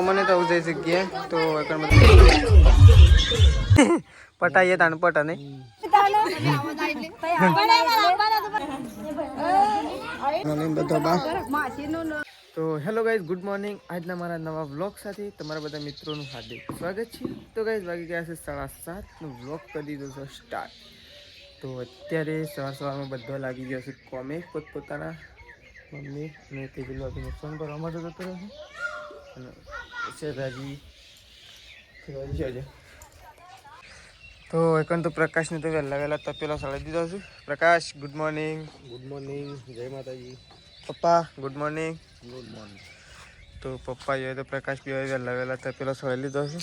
મને તો જઈ શકીએ તો પટાઈએ તાણ પટા નહીં તો હેલો ગાઈઝ, ગુડ મોર્નિંગ. આજના મારા નવા વ્લોગ સાથે તમારા બધા મિત્રોનું હાર્દિક સ્વાગત છે. તો ગાઈઝ વાગી ગયા છે 7:30 વ્લોગ કરી દીધો છે સ્ટાર્ટ. તો અત્યારે સવારમાં બધા લાગી ગયા છે કોમે પોતપોતાના મમ્મી અને તે પેલું અભિને ફોન કરવા માટે જતો રહ્યો છે અને શેઠાજી છે. તો એકન તો પ્રકાશને તો વહેલા તપેલા સળી દીધો છે. પ્રકાશ, ગુડ મોર્નિંગ. ગુડ મોર્નિંગ, જય માતાજી. પપ્પા, ગુડ મોર્નિંગ. Good morning. તો પપ્પા જોઈએ તો પ્રકાશ બી વહેલા તપેલો સળી લીધો છે.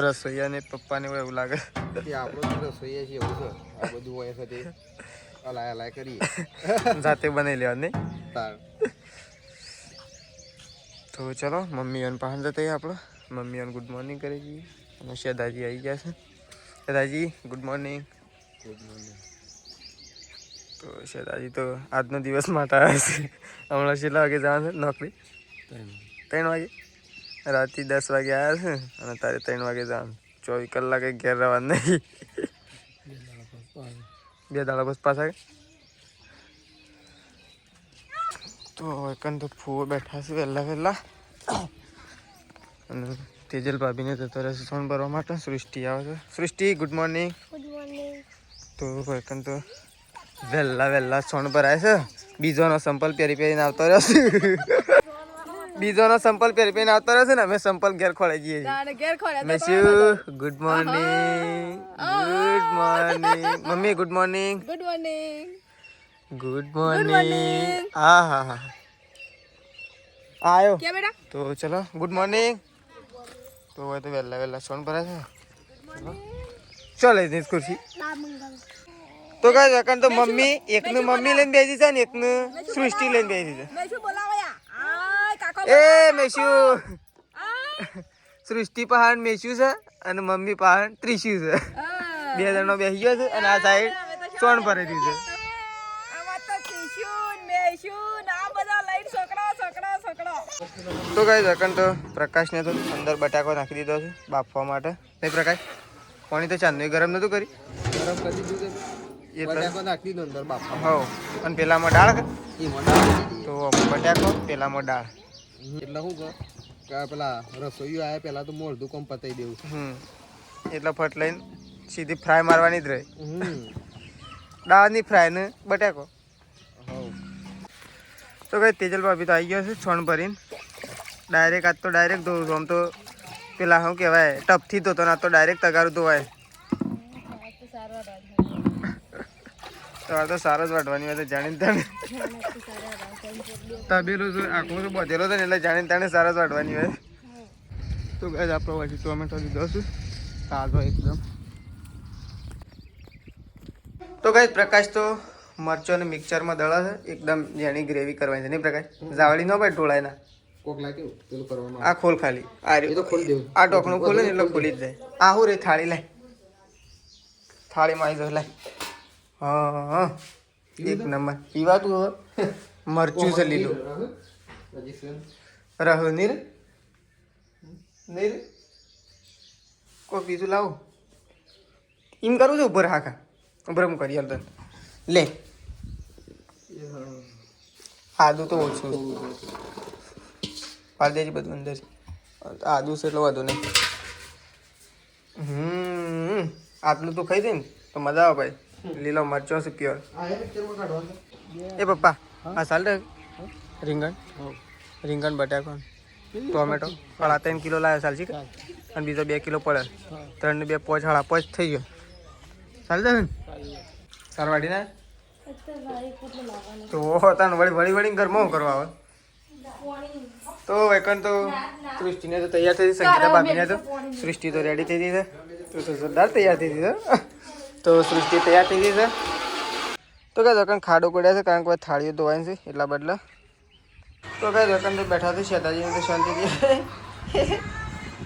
રસોઈયાને પપ્પાને એવું લાગે આપણો તો રસોઈએ છે એવું છે. આ બધું હોય છે તે હલાય કરીએ જાતે બનાવી લેવા નહીં. તાર તો ચલો મમ્મી અને પાહન જતા આપણો મમ્મી અને ગુડ મોર્નિંગ કરી દઈએ અને શેદાજી આવી ગયા છે. શેદાજી, ગુડ મોર્નિંગ. Good morning. તો શેદાજી તો આજનો દિવસ માટે આવ્યા છે. હમણાં કેટલા વાગે જવાનું છે નોકરી? 3 વાગે. રાતે 10 વાગે આવ્યા છે અને તારે 3 વાગે જવાનું. 24 કલાકે ઘેર રહેવાનું નહીં. 2 દાડા બસ પાછા. તો એકન તો ફૂવો બેઠા છે વહેલા અને તેજલ ભાભીને જતો રહેશે સોન ભરવા માટે. સૃષ્ટિ આવે છે. સૃષ્ટિ, ગુડ મોર્નિંગ. Good morning. તો એકન તો વહેલા સોન ભરાય છે. બીજોનો સંપલ પહેરીને આવતો રહ્યો છે. બીજોનો સંપલ પહેરીને આવતો રહ્યો છે ને અમે સંપલ ઘેર ખોળાઈ જઈએ છીએ. Good morning. Good morning mummy. Good morning. Good morning. Good morning. હા આયો क्या बेटा? તો ચલો ગુડ મોર્નિંગ. તો હવે તો વહેલા સોન ભરાય છે. ચાલ લઈ જઈશ ખુરશી. તો કાંઈ એકન તો મમ્મી એકનું મમ્મી લઈને બેસી છે ને એકનું સૃષ્ટિ લઈને બેસી છે. મેં શું બોલાવો યા? આય કાકો. એ મેશુ સૃષ્ટિ પહાડ મેશુ છે અને મમ્મી પહાડ ત્રિશુ છે. 2 જણનો બેસી ગયો છે અને આ સાઈડ સોન ભરી દીધું છે. આમાં તો ટીશ્યુન મેશ્યુન આ બધા લઈને છોકરા. તો ગાઈસ એકન તો પ્રકાશને તો અંદર બટાકો નાખી દીધો છે બાફવા માટે. નહીં પ્રકાશ, પાણી તો ચાંદનું ગરમ નતું કરી? ગરમ કરી દીધું એ તો બટાકો નાખી દીધો અંદર બાફા. હો. અને પેલામાં દાળ એ મોટા તો બટાકો પેલામાં દાળ. એટલે શું કે પેલા રસોઈઓ આવ્યા પેલા તો મોઢું કોમ પતાવી દેવું. એટલે ફટ લઈને સીધી ફ્રાય મારવાની જ રહી. દાળની ફ્રાય ને બટાકો. તો કઈ તેજલ ભાભી તો આવી ગયો છે છોણ ભરીને. આજ તો ડાયરેક્ટ ધોવું છું. આમ તો પેલા શું કહેવાય ટપથી ધોતો ના તો ડાયરેક્ટ તગારું ધોવાય. તમારે તો સારો જ વાટવાની હોય તો જાણીને તાણે તબેલું આખું તો બધેલો હતો ને એટલે જાણીને તાણે સારો જ વાટવાની હોય. તો ગાઈસ આપણો પછી ટોમેટો લીધો છું તાજો એકદમ. તો ગાઈસ પ્રકાશ તો મરચોને મિક્સરમાં દળા છે એકદમ જેની ગ્રેવી કરવાની છે. નહીં પ્રકાશ? જાવડી ન ભાઈ ઢોળાય ના. કોકલા કેવું પેલું કરવાનું આ ખોલ ખાલી આ એ તો ખોલી દેવું. આ ઢોકણું ખોલે ને એટલે ખોલી જ જાય. આ હું રે થાળી લાય. થાળીમાં આવી જાય લાય. હા એક નંબર. પીવાતું હવે મરચું છે લીલું. રહો નીર કોઈ બીજું લાવો. એમ કરું છું ઉપર હાખા ઉપર હું કરી હાલ લે. આદું તો ઓછું પાડી દેજે બધું અંદર. આદું છે એટલે વધુ નહીં. આટલું તો ખાઈ દે ને તો મજા આવે ભાઈ. લીલો મરચો છે પ્યોર. એ પપ્પા આ ચાલ રીંગણ બટાકો ટોમેટો 3.5 કિલો લાવ્યો ચાલશે કે? અને બીજો 2 કિલો પડે 3 ને 2 5.5 થઈ ગયો. ચાલશે ને સારવાડી ના તો તાને વળી ઘરમાં શું કરવા આવે? તો એકન તો સૃષ્ટિને તો તૈયાર થઈ સંગીતા ભાભીને તો સૃષ્ટિ તો રેડી થઈ ગઈ છે. તો જોરદાર તૈયાર થઈ ગઈ છે. તો સૃષ્ટિ તૈયાર થઈ ગઈ છે. તો કઈ દોકન ખાડો પડ્યા છે કારણ કે થાળીઓ ધોવાની છે એટલા બદલા. તો કઈ દોકન તો બેઠા છે શેતાજીને તો શાંતિથી.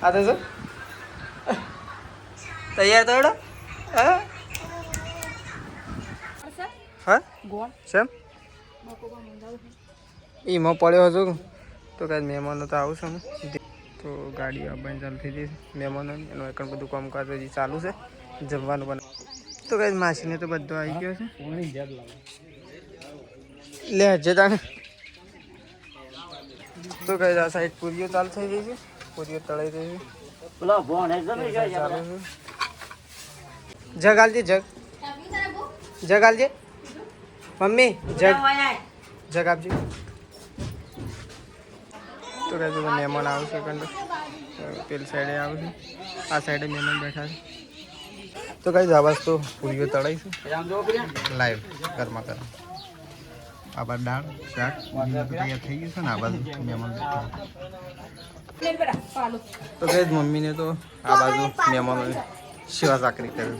આ તો શું તૈયાર થયો? હા સેમ એમાં પડ્યો હતો. તો કાંઈ મહેમાનો તો આવું છે તો તો ગાડી આવવાની ચાલુ થઈ જઈ મહેમાનોની એનું એકણ બધું કામકાજ હજી ચાલુ છે જમવાનું બને તો કઈ માસીને તો બધો આવી ગયો છે લે હજે તાને તો કઈ આ સાઈડ પૂરીઓ ચાલુ થઈ ગઈ છે પૂરીઓ તળાઈ રહી છે જગ આલજે જગ આલજે મમ્મી જગ આપજે તો કહે તો મહેમાન આવશે કંડ પેલી સાઈડે આવશે આ સાઈડે મહેમાન બેઠા છે તો કઈ આવાજ તો પૂરીઓ તળાઈશું લાઈવ ઘરમાં ગરમ આ બાદ દાળ શાક તૈયાર થઈ ગયું છે ને આ બાજુ મહેમાન બેઠા તો કઈ મમ્મીને તો આ બાજુ મહેમાનો સેવા ચાકરી કર્યું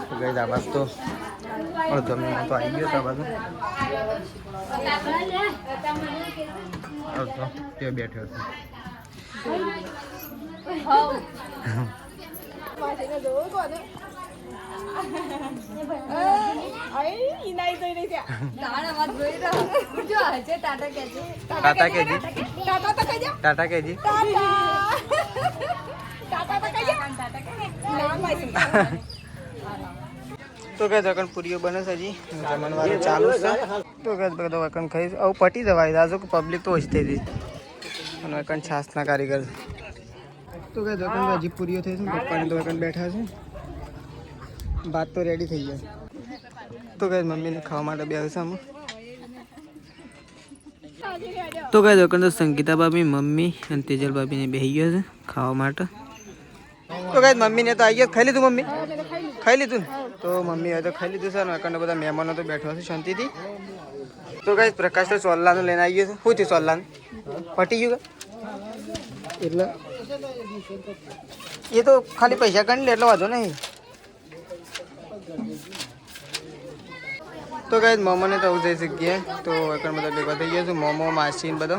તો કઈ આ બાજુ તો અડધો મહેમાન તો આવી ગયો છે આ બાજુ અડધો તે બેઠો છે ટાટા કેજી તો કે દકન પૂરીઓ બને છે હજી જમણવારે ચાલુ છે તો કે બધો વકન ખાઈ આવું પટી જવાય આજો કે પબ્લિક તો ઓછી થઈ ગઈ અને વકન છાસના કારીગર તો કે દકન હજી પૂરીઓ થઈ છે પપ્પાને તો વકન બેઠા છે ભાત તો રેડી થઈ ગયા તો કે મમ્મીને ખાવા માટે બેસે અમે તો કઈ દોકન તો સંગીતા ભાભી મમ્મી અને તેજલ ભાભીને બેસી ગયો છે ખાવા માટે તો કઈ મમ્મીને તો આવી ગયો ખાઈ લીધું મમ્મી ખાઈ લીધું તો મમ્મી હવે તો ખાઈ લીધું છે ને એકંદર બધા મહેમાનો તો બેઠવા છે શાંતિથી તો કઈ પ્રકાશ તો સોલ્લાનું લઈને આવી ગયો છે શું થયું સોલ્લાનું પટી ગયું એટલે એ તો ખાલી પૈસા ગણી લે એટલો વાંધો નહીં તો કઈ મોમોને તો જઈ શકીએ તો એકણ બધા ભેગા થઈ ગયા છે મોમો માસી બધો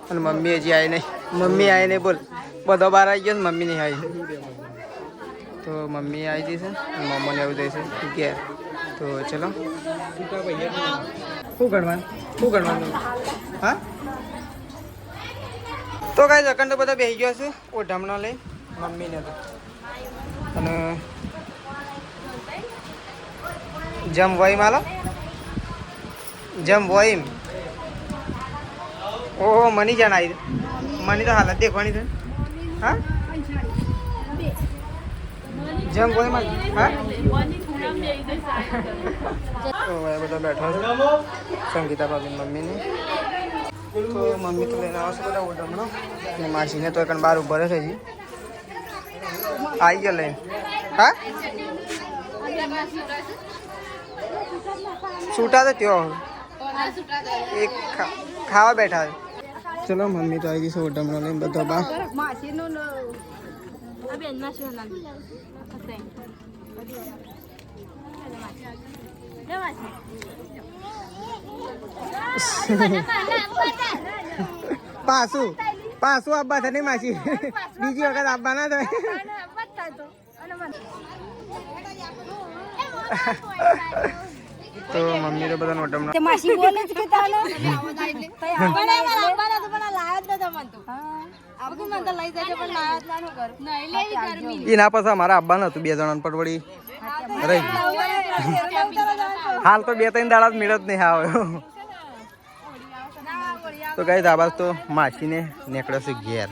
અને મમ્મી હજી આવી નહીં મમ્મી આવી નહીં બોલ બધો બહાર આવી ગયો મમ્મી નહીં આવી તો મમ્મી આવી જઈ છે અને મોમોને એવું જઈશે ઘેર તો ચલો શું ગણવાનું હા તો કઈ એકણ તો બધા બેસી ગયા છે ઓઢામણો લઈ મમ્મીને તો અને જમ વહીમ આલો જમ વહીમ ઓહો મની જાણ આવી મની તો હાલત દેખવાની છે હા જમ વહીમ હા તો એ બધા બેઠા છે સંગીતા ભાભી મમ્મીને તો મમ્મી તો લઈને આવશે બધા ઓઢમણો અને માસીને તો એકણ બહાર ઉભા છે હજી આવી ગયો લઈને હા છૂટા તો ત્યો એક ખાવા બેઠા ચલો મમ્મી તો આવી ગઈ છે ઓઢમણો લઈને બધો બા પાછું આપવા થાય નહીં માસી બીજી વખત આપવા ના થાય તો મમ્મી તો બધા નોટમ માસી બોલે છે કે તાને એના પાસે અમારા આવવાનું હતું 2 જણા પર વળી રહી હાલ તો 2-3 દાડા જ મેળ જ નહીં આવ્યો તો કઈ આબાજ તો માસીને નીકળે છે ઘેર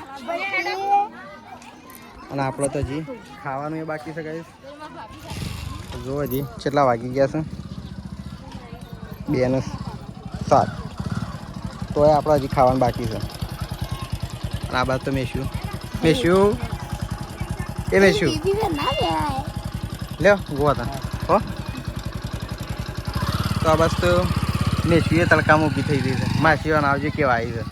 અને આપણે તો હજી ખાવાનું એ બાકી છે કઈ જો હજી કેટલા વાગી ગયા છે 2:07 તો આપણે હજી ખાવાનું બાકી છે અને આ બાદ તો મેશું એ મેશું લ્યો ગોવા તા હો તો આ બસ તો મેશું એ તડકામાં ઊભી થઈ ગઈ છે માસીઓને આવજે કેવા આવી છે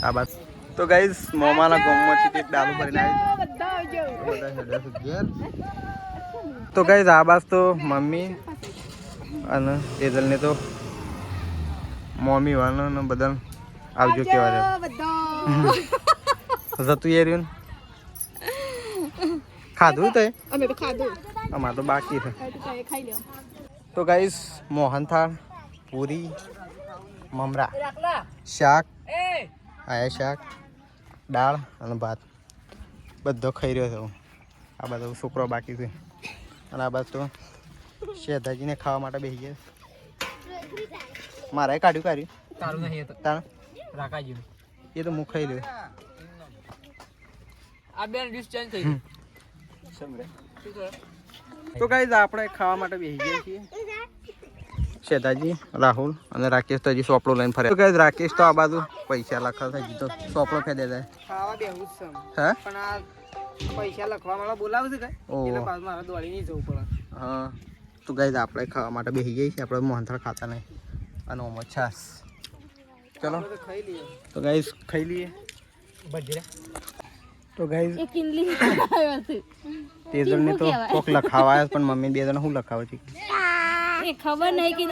આ બસ તો ગાઈઝ મોમાના ગોમમાંથી તે ડાલુ ભરીને આવી તો ગાઈઝ આ બસ તો મમ્મી અને તેજલને તો મમ્મી વાળાને બધા આવજો કેવા છે જતું એ રહ્યું ખાધું તો અમે તો ખાધું અમારે તો બાકી છે ખાઈ લ્યો તો ગાઈસ મોહનથાળ પૂરી મમરા રાખલા શાક એ આયા શાક દાળ અને ભાત બધો ખાઈ રહ્યો છે હું. આ બધો છોકરો બાકી છે અને આ બાદ તો શેધાજીને ખાવા માટે બેસી ગયા. મારે કાઢ્યું તારું નહીં તો તાર રાખાજી એ તો હું ખાઈ રહ્યો. આ બેન ડિશ ચેન્જ થઈ તો ગાઈઝ આપણે ખાવા માટે બેસી ગયા છીએ. શેતાજી, રાહુલ અને રાકેશ તો હજી સોપડો લઈને ફરે. તો ગાઈઝ રાકેશ તો આ બાજુ પૈસા લખાવતા હજી તો સોપડો ખાઈ દેતા. ખાવા બેહું જ છે હે પણ આ પૈસા લખવા વાળા બોલાવે છે કાંઈ ઓહો. એટલે પાછું મારે દોડી નહીં જવું પડે. હા તો ગાઈઝ આપણે ખાવા માટે બેસી ગઈ છે. આપણે મોહનથાળ ખાતા નહીં અને ઓમો છાસ. ચલો આપણે તો ખાઈ લઈએ તો ગાઈઝ ખાઈ લઈએ. ભજીયા. તો ગાઈઝ એ કિનલી આવ્યો છે તે જણને તો કોક લખાવાયા પણ મમ્મી બે જણ શું લખાવે છે? એ ખબર નહીં કે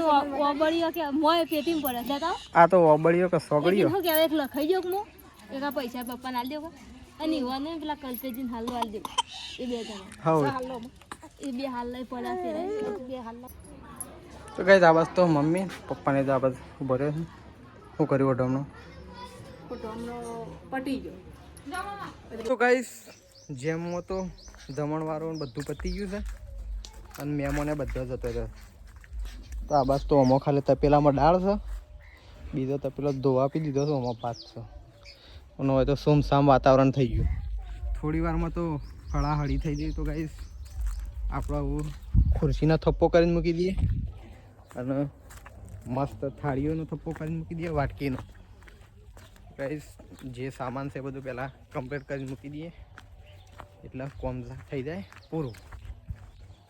ઓબળીઓ કે મોય પેટીમ પડે જતા આ તો ઓબળીઓ કે સોગડીઓ. શું કહેવાય એક લખાઈ જો મો એક આ પૈસા પપ્પાને આલ દેવો અને ઈવાને પેલા કલ્પેજીને હાલ આલ દેવો એ બે જણા હા એ બે હાલ લઈ પડ્યા છે રે બે હાલ તો ગાઈઝ આ બસ તો મમ્મી પપ્પાને તો આ બસ ઉભો રહ્યો છે. શું કર્યું ઓઢમનું? પટી ગયો તો ગાઈસ જેમમાં તો જમણવારો ને બધું પતી ગયું છે અને મેમોને બધો જતો રહ્યો. તો આ બસ તો અમો ખાલી તપેલામાં દાળ છે, બીજો તપેલો ધોવા આપી દીધો છે, અમો ભાત છે અને હવે તો સુમસામ વાતાવરણ થઈ ગયું. થોડી વારમાં તો હળાહળી થઈ ગઈ. તો ગાઈસ આપણે આવું ખુરશીનો થપ્પો કરીને મૂકી દઈએ અને મસ્ત થાળીઓનો થપ્પો કરીને મૂકી દઈએ, વાટકીનો. ગાઈસ જે સામાન છે બધું પહેલાં કમ્પ્લીટ કરીને મૂકી દઈએ એટલે કોમ થઈ જાય પૂરું.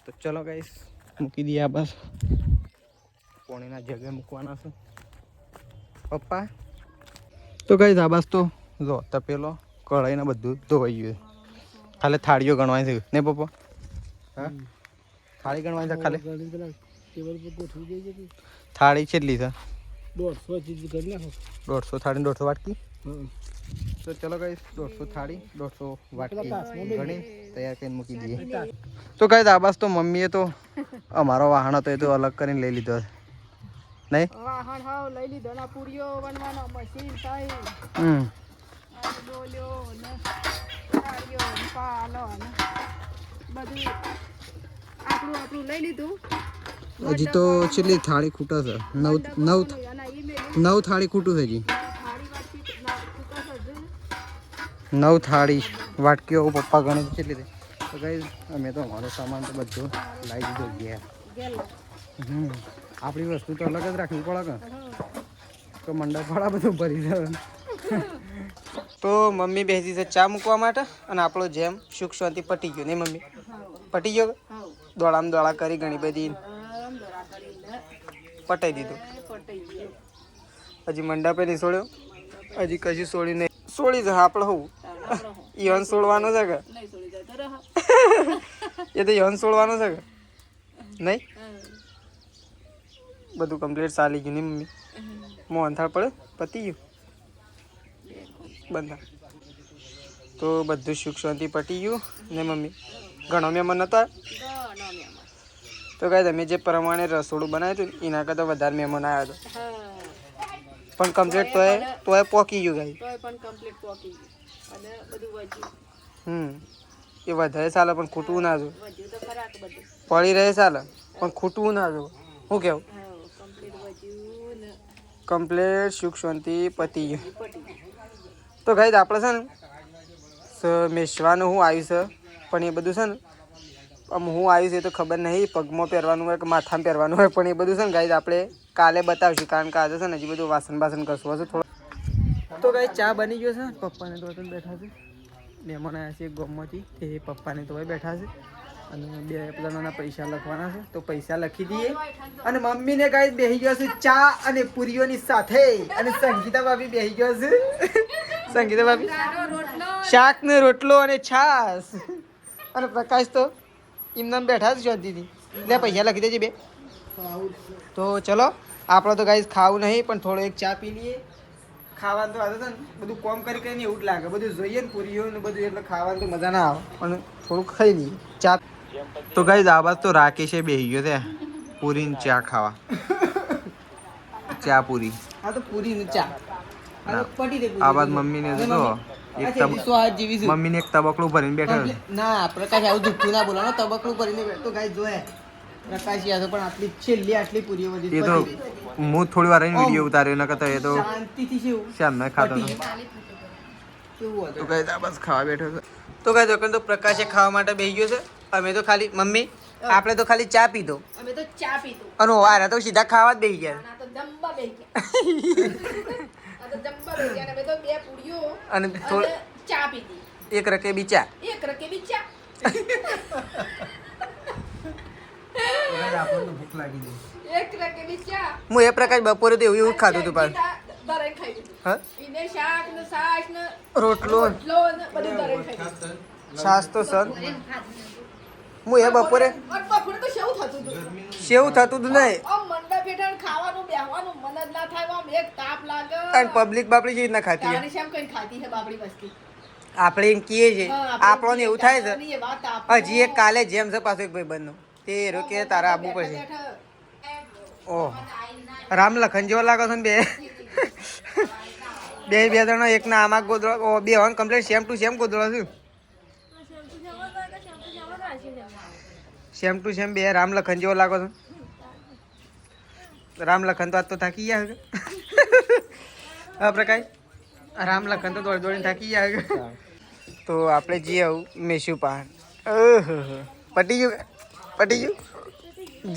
તો ચલો ગાઈસ મૂકી દઈએ. આ બસ પાણીના જગે મૂકવાના છે પપ્પા. તો ગાઈસ આ બસ તો જો તપેલો કઢાઈને બધું ધોવાઈ ગયું. ખાલી થાળીઓ ગણવાની છે ને પપ્પા? હા થાળી ગણવાની છે ખાલી. થાળી કેટલી છે? 150 થાળી 150 વાટકી. તો ચલો ગાઈસ 150 થાળી 150 વાટકી ગણી તૈયાર કરીને મૂકી દઈએ. તો ગાઈસ આ બસ તો મમ્મીએ તો અમારો વાહન હતો એ તો અલગ કરીને લઈ લીધો નહીં? વાહણ હાવ લઈ લીધો ના પૂરીઓ બનવાનો મશીન થઈ હમ અને ડોલ્યો ને થાળીઓ ને પાલો ને બધું આપણું લઈ લીધું. હજી તો કેટલી થાળી ખૂટે છે? 9 થાળી ખૂટું છે હજી. 9 થાળી વાટકીઓ પપ્પા ગણે કેટલી થઈ? તો ગાઈસ અમે તો અમારો સામાન તો બધો લાવી દીધો ઘેર. આપણી વસ્તુ તો અલગ જ રાખવી પડે કે તો મંડપ વાળા બધું ભરી જાય. તો મમ્મી બેસી છે ચા મૂકવા માટે અને આપણો જેમ સુખ શાંતિ પટી ગયો નહીં મમ્મી? પટી ગયો દોડામ દોડા કરી ઘણી બધી પટાઈ દીધું. હજી મંડપે નહીં છોડ્યો, હજી કશું છોડ્યું નહીં. છોડી જ આપણે હું ઈવન છોડવાનું છે કે એ તો ઈવન છોડવાનું છે કે નહીં? બધું કમ્પ્લીટ ચાલી ગયું નહીં મમ્મી? મોહનથાળ પડે પતી ગયું બંધા તો બધું સુખ શાંતિ પટી ગયું ને મમ્મી? ઘણો મહેમાન નતા તો કાંઈ તમે જે પ્રમાણે રસોડું બનાવ્યું હતું એના કરતાં વધારે મહેમાન આવ્યા હતા પણ કમ્પ્લીટ તોય પોકી ગયું ગાઈ. તોય પણ કમ્પ્લીટ પોકી ગયું અને બધું વધ્યું એ વધારે ચાલે પણ ખૂટવું ના જો. વધ્યું તો ખરા કે બધું પડી રહે ચાલે પણ ખૂટવું ના જો. શું કેવું? કમ્પ્લીટ વધ્યું ને કમ્પ્લીટ સુખ શાંતિ પતી ગયું. પટી ગયું. તો ગાઈ આપણે છે ને મેસવાનું હું આવ્યું છે પણ એ બધું છે ને આમ હું આવ્યું છે તો ખબર નહીં પગમાં પહેરવાનું હોય કે માથામાં પહેરવાનું હોય પણ એ બધું છે ને ગાઈ આપણે કાલે બતાવશું કારણ કે આજે છે ને હજી બધું વાસણ બાસણ કરશું હશે થોડું. તો ગાઈ ચા બની ગયો છે. પપ્પાને તો બેઠા છે, મહેમાન આવ્યા છે ગામમાંથી તે પપ્પાને તો બેઠા છે અને 2 જણાના પૈસા લખવાના છે તો પૈસા લખી દઈએ. અને મમ્મીને ગાઈ બેસી ગયો છે ચા અને પૂરીઓની સાથે અને સંગીતા ભાભી બેસી ગયો છે. સંગીતા ભાભી શાક ને રોટલો અને છાસ અને પ્રકાશ તો એમને બેઠા જ શાંતિથી. એટલે પૈસા લખી દેજે 2. તો ચલો આપણે તો ગાઈસ ખાવું નહીં પણ થોડો એક ચા પી લઈએ. ખાવાનું તો આજે છે ને બધું કોમ કરી કરીને એવું જ લાગે, બધું જોઈએ ને પૂરીઓ ને બધું એટલે ખાવાનું તો મજા ના આવે પણ થોડુંક ખાઈ લઈએ ચા. તો ગાઈસ આ બાદ તો રાકેશે બેસી ગયો છે પૂરી ને ચા ખાવા. ચા પૂરી આ તો પૂરી ને ચા આ તો પટી દે આ બાદ મમ્મીને જો એક મમ્મીને એક તબકડું ભરીને બેઠો છે. ના પ્રકાશ આવું જુઠ્ઠું ના બોલાનો તબકડું ભરીને બેઠો ગાય જોયે પ્રકાશ યાર પણ આટલી છેલ્લી આટલી પૂરી વધી એ તો હું થોડી વાર રહીને વિડીયો ઉતાર્યો ન કરતા એ તો શાંતિથી છે એવું શ્યામ ન ખાતો હતો. કેવું તો હતું કઈ આ બસ ખાવા બેઠો છે. તો કઈ દોકન તો પ્રકાશે ખાવા માટે બેસી ગયો છે. અમે તો ખાલી મમ્મી આપણે તો ખાલી ચા પીધો અમે તો ચા પીધું અને વારા તો સીધા ખાવા જ બેસી ગયા આ તો જમવા બેહી ગયા આ તો જમવા બેહી ગયા અને અમે તો બે પૂરીઓ અને અને થોડી ચા પીધી એક રકેબી ચા. એક રકેબી ચા આપણને ભૂખ લાગી ગઈ એક રકેબી ચા હું એ પ્રકાર બપોરે તો એવું જ ખાધું હતું પાછું. દરેક ખાઈ લીધું હા એને શાક ને છાશ ને રોટલો રોટલો ને બધું દરેક ખાઈ લીધું છાસ તો સર હું એ બપોરે અને બપોરે તો શેવું થતું હતું સેવું થતું જ નહીં આમ મંડપ હેઠળ ખાવાનું બેહવાનું મન જ ના થાય આમ એક તાપ લાગે અને પબ્લિક બાપડી જેવી રીતના ખાતી તાણી શેમ કઈ ખાતી છે બાપડી વસ્તી આપણે એમ કીએ છે આપણને એવું થાય છે એ વાત તાપ હજી એક કાલે જેમ છે પાછો એક ભાઈ બંધનો તે રોકે તારા આવવું પડશે. ઓહ રામ લખન જેવો લાગો છો ને બે જણા એકના આમાં ગોદડો બે હોન કમ્પ્લીટ સેમ ટુ સેમ ગોદડો છું. સેમ ટુ સેમ બે રામ લખન જેવો લાગો છો. રામ લખન તો આજ તો થાકી ગયા છે. હા પ્રકાશ રામ લખન તો દોડી દોડીને થાકી ગયા છે. તો આપણે જઈએ આવું મેસુ પહાડ. પટી ગયું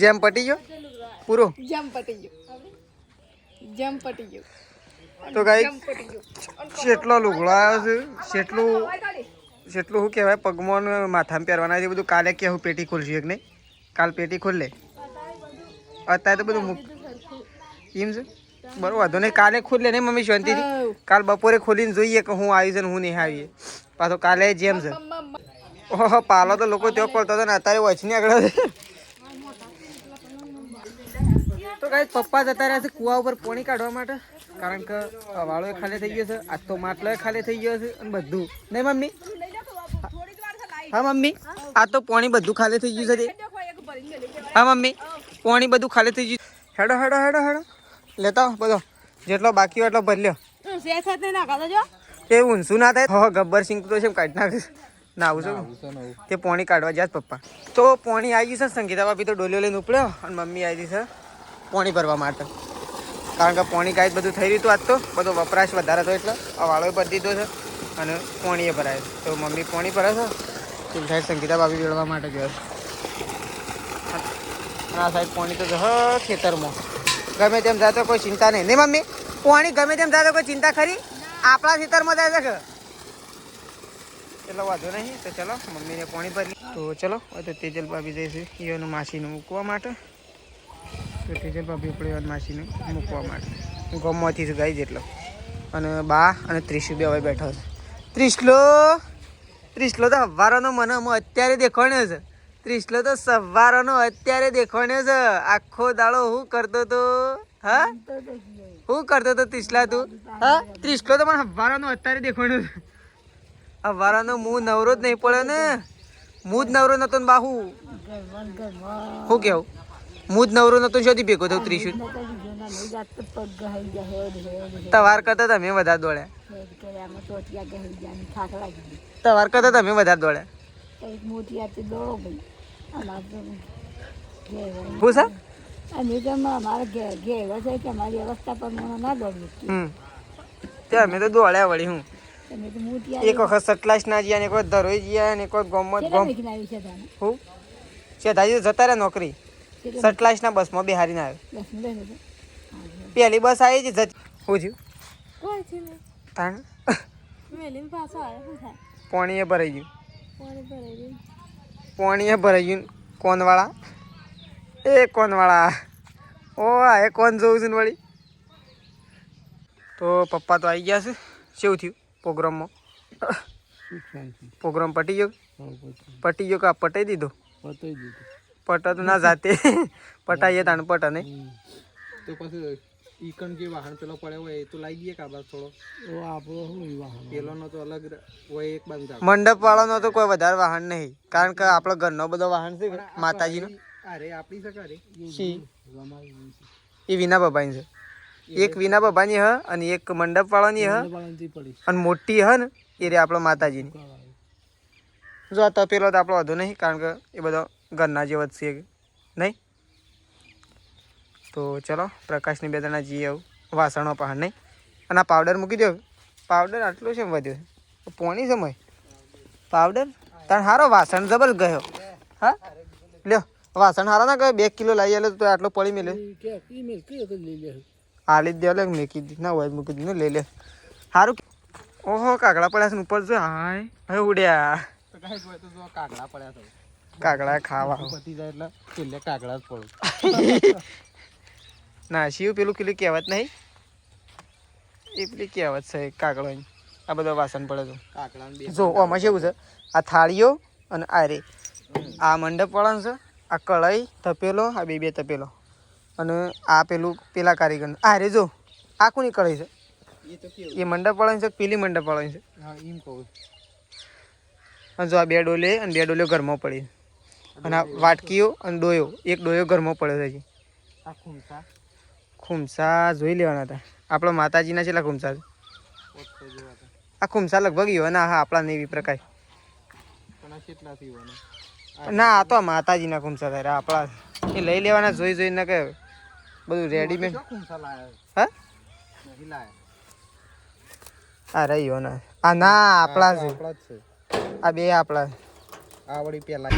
જેમ પટી ગયો પૂરો. જમ પટી ગયો જમ પટી ગયો તો ગાઈ જમ પટી ગયો કેટલો લુગડો આવ્યો છે કેટલું શું કહેવાય પગમાં ને માથામાં પહેરવાના છે બધું. કાલે કે હું પેટી ખોલશું એક નહીં કાલ પેટી ખોલ લે અત્યારે તો બધું એમ છે બરોબર વાંધો નહીં કાલે ખોલ લે નહીં મમ્મી શાંતિથી. કાલ બપોરે ખોલીને જોઈએ કે હું આવી છે ને હું નહીં આવીએ પાછો કાલે જેમ છે. ઓહો પાલો તો લોકો ત્યાં પડતો હતો ને અત્યારે વચની આગળ છે. તો ગાઈસ પપ્પા જતા રહ્યા છે કુવા ઉપર પાણી કાઢવા માટે કારણ કે વાળો ખાલી થઈ ગયો છે આજ તો માટલો ખાલી થઈ ગયો છે અને બધું નહીં મમ્મી. હા મમ્મી આ તો પાણી બધું ખાલી થઈ ગયું છે. હા મમ્મી પાણી બધું ખાલી થઈ ગયું. હેડો હેડો હેડો હેડો લેતા આવો બધો જેટલો બાકી હોય એટલો ભરી લ્યો. એ ઊંસું ના થાય. હા ગબ્બર સિંગ તો છે કાઢી નાખે ના આવું છું તે પાણી કાઢવા જાય પપ્પા. તો પાણી આવી ગયું છે. સંગીતા ભાભી તો ડોલીઓ લઈને ઉપડ્યો અને મમ્મી આવી છે પાણી ભરવા માટે કારણ કે પાણી કાંઈ બધું થઈ રહ્યું હતું આજ તો બધો વપરાશ વધારે હતો એટલે આ વાળો ભરી દીધો છે અને પાણીએ ભરાય તો મમ્મી પાણી ભરે છે. તે સાઈડ સંગીતા ભાભી વેળવા માટે ગયો છે અને આ સાઈડ પાણી તો હ ખેતરમાં ગમે તેમ જાય તો કોઈ ચિંતા નહીં નહીં મમ્મી. પાણી ગમે તેમ જાય તો કોઈ ચિંતા ખરી આપણા ખેતરમાં જાય છે કે એટલે વાંધો નહીં. તો ચલો મમ્મીને પાણી ભરી તો ચલો તો તેજલ ભાભી જઈશે ઈવન માસીને મૂકવા માટે. તો તેજલ ભાભી આપણે માસીને મૂકવા માટે ગમમાંથી જ ગાઈ જેટલો અને બા અને ત્રીસુ બે હવે બેઠો છે. ત્રીસલો તો સવારનો મને અત્યારે દેખાણ્યો છે. ત્રીસલો તો સવારનો અત્યારે દેખાણ્યો છે. આખો દાડો હું કરતો તો હા હું કરતો તો ત્રીસલા તું હા ત્રીસલો તો મને સવારનો અત્યારે દેખાણ્યો છે. સવારનો હું નવરો જ નહીં પડે ને હું જ નવરો નતો ને બાહુ શું કેવું હું જ નવરો નતો શોધી ભેગો થયું ત્રીસું તવાર કરતા તમે વધારે દોડ્યા. તવાર કરતા તમે વધારે દોડ્યા. હું સર તે અમે તો દોડ્યા વળી હું એક વખત સટલાસ ના જ્યાં એક વખત ધરોઈ ગયા ને એક વખત ગમત ગમ હું છે દાદી જતા રહ્યા નોકરી સટલાસ ના બસમાં બેહારીને આવ્યો. પહેલી બસ આવી છે શું થયું તાણ પાણીએ ભરાઈ ગયું કોનવાળા ઓ આ એ કોણ જોઉં છું ને વળી. તો પપ્પા તો આવી ગયા છે. શું થયું પ્રોગ્રામ પટી ગયો કે પટાઈ દીધો પટા તો ના જાતે પટાઈએ તાણ પટા નહીં તો પછી ઈકણ જે વાહન પેલો પડ્યો હોય એ તો લાવી દઈએ કાબા થોડો પેલો નો તો અલગ હોય એક બાજુ મંડપ વાળો નો તો કોઈ વધારે વાહન નહીં કારણ કે આપણો ઘરનો બધો વાહન છે માતાજીનો અરે આપણી સકારે એ વિના બાબાઈ છે એક વિના બાબાની હ અને એક મંડપ વાળાની હ અને મોટી હ ને એ રે આપણો માતાજીની. જો આ તપેલો તો આપણો વધુ નહીં કારણ કે એ બધો ઘરના જે વધશે નહીં. તો ચલો પ્રકાશની બે ત્રણ જઈએ આવું વાસણો પહાડ નહીં. અને આ પાવડર મૂકી દો. પાવડર આટલું છે વધ્યો પોણી સમય પાવડર તાર સારો વાસણ જબર ગયો. હા લ્યો વાસણ સારા ના ગયો 2 કિલો લાવી આલે તો આટલો પડી મેલે હાલી જ દે લે મેકી દી ના હોય મૂકી દી લઈ લે સારું. ઓહો કાકડા પડ્યા છે ઉપર જો હાય હવે ઉડ્યા કાકડા પડ્યા છે. કાકડા ખાવા પતી જાય એટલે છેલ્લે કાકડા જ પડે. ના શિવ પેલું પેલું કહેવત નહીં એ પેલી કહેવત છે કાકડો આ બધા વાસણ પડે તો કાકડા જો આમાં કેવું છે આ થાળીઓ અને આ રે આ મંડપ વાળા છે આ કઢાઈ તપેલો આ બે તપેલો અને આ પેલું પેલા કારીગર આ રે જો આ કોની કઢાઈ છે એ તો કેવું એ મંડપ વાળાની છે પેલી મંડપ વાળાની છે. હા એમ કહું. અને જો આ 2 ડોલે અને 2 ડોલીઓ ઘરમાં પડી અને આ વાટકીઓ અને ડોયો એક ડોયો ઘરમાં પડ્યો છે. આ ખુમસા ખુમસા જોઈ લેવાના હતા આપણા માતાજીના છેલ્લા ખુમસા છે. ઓછો જેવા હતા. આ ખુમસા લગભગ એવાના હા આપણા નહીં પ્રકાશ પણ આ કેટલાથી હોવાના? ના આ તો માતાજીના ખુમસા થાય આપણા એ લઈ લેવાના જોઈ જોઈને કે બધું રેડીમેડ. ખુમસા લાયા હા નહીં લાયા. આ રહ્યો ના આ ના આપણા છે આપણા જ છે. આ બે આપણા આ વળી પેલા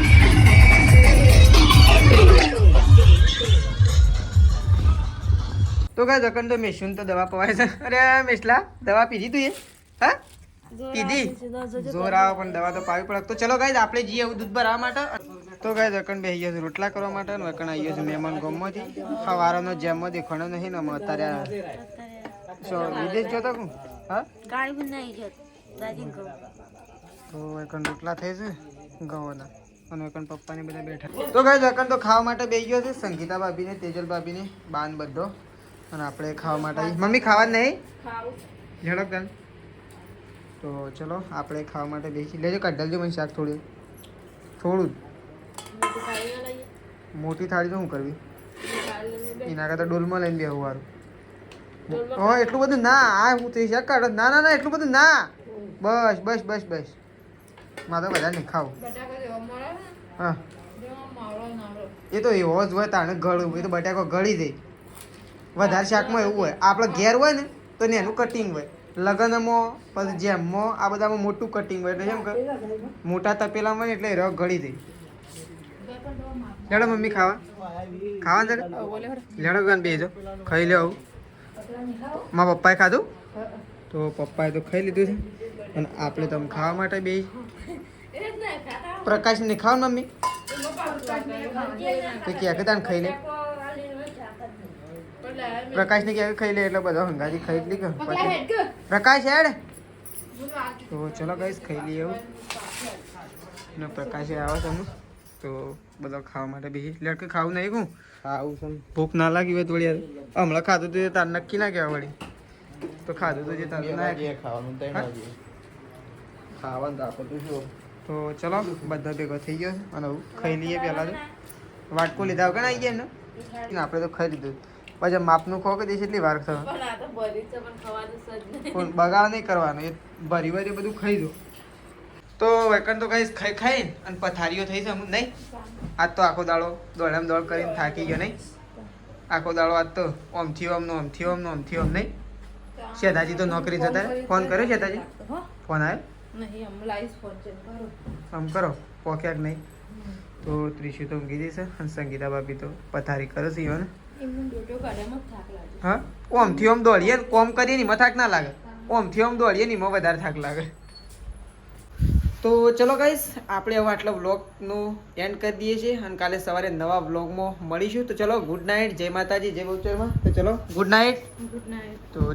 તો કઈ દકન તો મેશુન તો દવા પવાય છે. અરે મેશલા દવા પીધી તું એ હા પીધી જોર આવે પણ દવા તો પાવી પડે. તો ચલો ગાઈઝ આપણે જઈએ એવું દૂધ ભરવા માટે. તો ગાઈઝ અકન બે અહીંયા છે રોટલા કરવા માટે અને અકન આવીએ છે મહેમાન ગામમાંથી સવારનો જેમમાં દેખાણો નહીં ને અમે અત્યારે વિદેશ જતો હું હા તો અકન રોટલા થઈ છે ઘઉંના અને અકન પપ્પાને બધા બેઠા. તો ગાઈઝ અકન તો ખાવા માટે બેસી ગયો છે સંગીતા ભાભીને તેજલ ભાભીને બાન બધો અને આપણે ખાવા માટે મમ્મી ખાવા જ નહીં ઝડક દાન. તો ચલો આપણે ખાવા માટે બેસી લેજો કાઢલજો મને શાક થોડું થોડું મોટી થાળી તો શું કરવી એના કરતાં ડોલમાં લઈને બેહું વારું. હા એટલું બધું ના આ હું તે શાક કાઢો ના ના ના એટલું બધું ના બસ બસ બસ બસ મારે તો બધા નહીં ખાવું. હા એ તો એવો જ હોય તાણે ગળું એ તો બટાકો ગળી દે. વધારે શાકમાં એવું હોય આપણે ઘેર હોય ને તો એનું કટિંગ હોય લગનમાં પછી જેમમાં આ બધામાં મોટું કટિંગ હોય એટલે જેમ કે મોટા તપેલામાં હોય એટલે રગ ગળી દે. લેડો મમ્મી ખાવા લેડો ગાન બેજો ખાઈ લે આવું. મારા પપ્પાએ ખાધું તો પપ્પાએ તો ખાઈ લીધું છે અને આપણે તો ખાવા માટે બે પ્રકાશને ખાવ મમ્મી તો ક્યાં કે તાને ખાઈ લે પ્રકાશને ક્યાં ખાઈ લે એટલે બધા હંગાજી ખાઈ જ લી પ્રકાશ હેડ. તો ચલો ગાઈસ ખાઈ લઈએ એવું ને પ્રકાશે આવે તમે તો બધા ખાવા માટે બેસી લડકે ખાવું નહીં કહું ખાવું છે ભૂખ ના લાગી હોય થોડી યાર હમણાં ખાધું તો તાર નક્કી ના કહેવા વળી તો ખાધું તો જે તાર ના ખાવાનું ખાવાનું તો આપણે તો શું. તો ચલો બધા ભેગો થઈ ગયો છે અને ખાઈ લઈએ પહેલાં તો વાટકો લીધા વગર આવી ગયા ને આપણે તો ખાઈ લીધું પછી માપનું ખો કે દેશ એટલી વાર થવા પણ બગાડ નહીં કરવાનો એ ભરી ભરી બધું ખાઈ દો. તો વેકન તો કઈ ખાઈ ખાઈ અને પથારીઓ થઈ છે નહીં આજ તો આખો દાડો દોડામ દોડ કરીને થાકી ગયો નહીં આખો દાડો આજ તો ઓમથી ઓમનો ઓમથી ઓમનો ઓમથી ઓમ નહીં. શેતાજી તો નોકરી જતા ફોન કર્યો શેતાજી ફોન આવ્યો આમ કરો પોક્યાક નહીં. તો ત્રિશુ તો ઊંઘી જશે અને સંગીતા ભાભી તો પથારી કરે છે ને હા ઓમથી ઓમ દોડીએ કોમ કરીએ ને એમાં થાક ના લાગે ઓમથી ઓમ દોડીએ ને એમાં વધારે થાક લાગે. તો ચલો ગાઈસ આપણે હવે આટલો વ્લોગનું એન્ડ કરી દઈએ છીએ અને કાલે સવારે નવા વ્લોગમાં મળીશું. તો ચલો ગુડ નાઇટ જય માતાજી જય બહુચરમાં. તો ચલો ગુડ નાઇટ. તો ચલો.